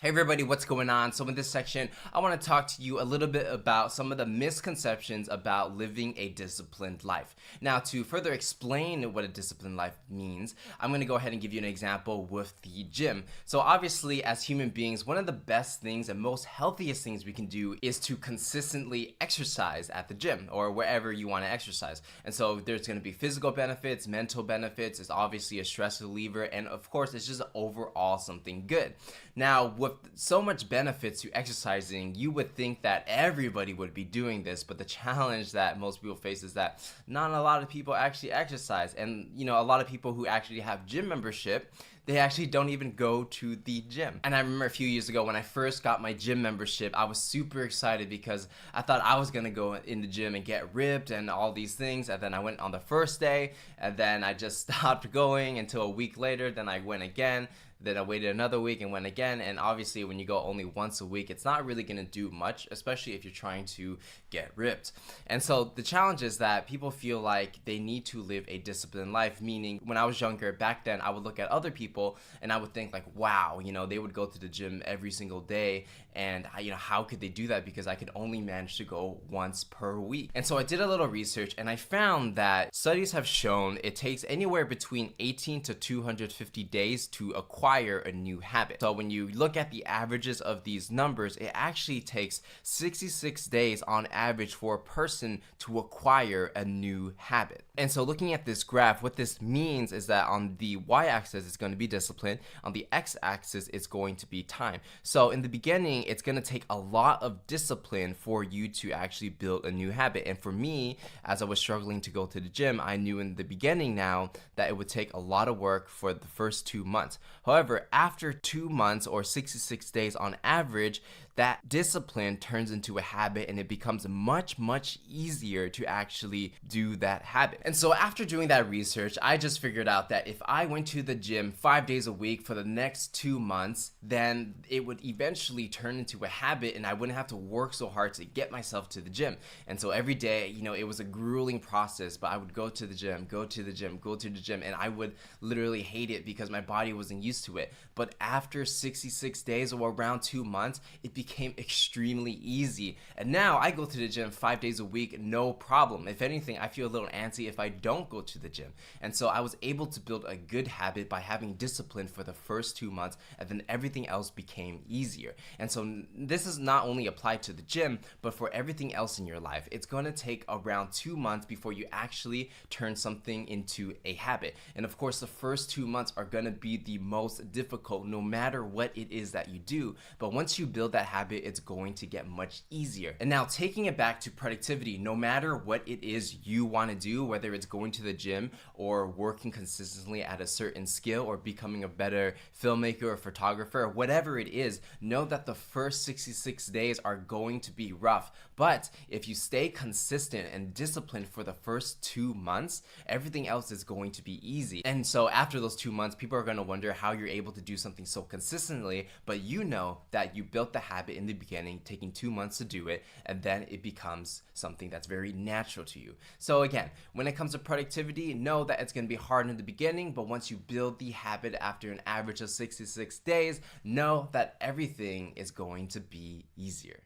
Hey everybody, what's going on? So in this section, I want to talk to you a little bit about some of the misconceptions about living a disciplined life. Now, to further explain what a disciplined life means, I'm going to go ahead and give you an example with the gym. So obviously, as human beings, one of the best things and most healthiest things we can do is to consistently exercise at the gym or wherever you want to exercise. And so there's going to be physical benefits, mental benefits, it's obviously a stress reliever, and of course, it's just overall something good. Now, with so much benefits to exercising, you would think that everybody would be doing this, but the challenge that most people face is that not a lot of people actually exercise. And a lot of people who actually have gym membership, they actually don't even go to the gym. And I remember a few years ago when I first got my gym membership, I was super excited because I thought I was gonna go in the gym and get ripped and all these things. And then I went on the first day, and then I just stopped going until a week later. Then I went again. Then I waited another week and went again. And obviously, when you go only once a week, it's not really gonna do much, especially if you're trying to get ripped. And so the challenge is that people feel like they need to live a disciplined life, meaning when I was younger, back then, I would look at other people and I would think like, wow, they would go to the gym every single day. And how could they do that? Because I could only manage to go once per week. And so I did a little research and I found that studies have shown it takes anywhere between 18 to 250 days to acquire a new habit. So when you look at the averages of these numbers, it actually takes 66 days on average for a person to acquire a new habit. And so looking at this graph, what this means is that on the y-axis it's going to be discipline, on the x-axis it's going to be time. So in the beginning, it's going to take a lot of discipline for you to actually build a new habit. And for me, as I was struggling to go to the gym, I knew in the beginning now that it would take a lot of work for the first 2 months. However, after 2 months or 66 days on average, that discipline turns into a habit and it becomes much easier to actually do that habit. And so after doing that research, I just figured out that if I went to the gym 5 days a week for the next 2 months, then it would eventually turn into a habit and I wouldn't have to work so hard to get myself to the gym. And so every day, it was a grueling process, but I would go to the gym, go to the gym, go to the gym, and I would literally hate it because my body wasn't used to it. But after 66 days or around 2 months, it became extremely easy. And now I go to the gym 5 days a week, no problem. If anything, I feel a little antsy if I don't go to the gym. And so I was able to build a good habit by having discipline for the first 2 months, and then everything else became easier. And so this is not only applied to the gym, but for everything else in your life. It's going to take around 2 months before you actually turn something into a habit. And of course, the first 2 months are going to be the most difficult no matter what it is that you do. But once you build that habit, it's going to get much easier. And now taking it back to productivity, no matter what it is you want to do, whether it's going to the gym or working consistently at a certain skill or becoming a better filmmaker or photographer, whatever it is, know that the first 66 days are going to be rough. But if you stay consistent and disciplined for the first 2 months, everything else is going to be easy. And so after those 2 months, people are going to wonder how you're able to do something so consistently, but you know that you built the habit in the beginning, taking 2 months to do it, and then it becomes something that's very natural to you. So again, when it comes to productivity, know that it's going to be hard in the beginning, but once you build the habit after an average of 66 days, know that everything is going to be easier.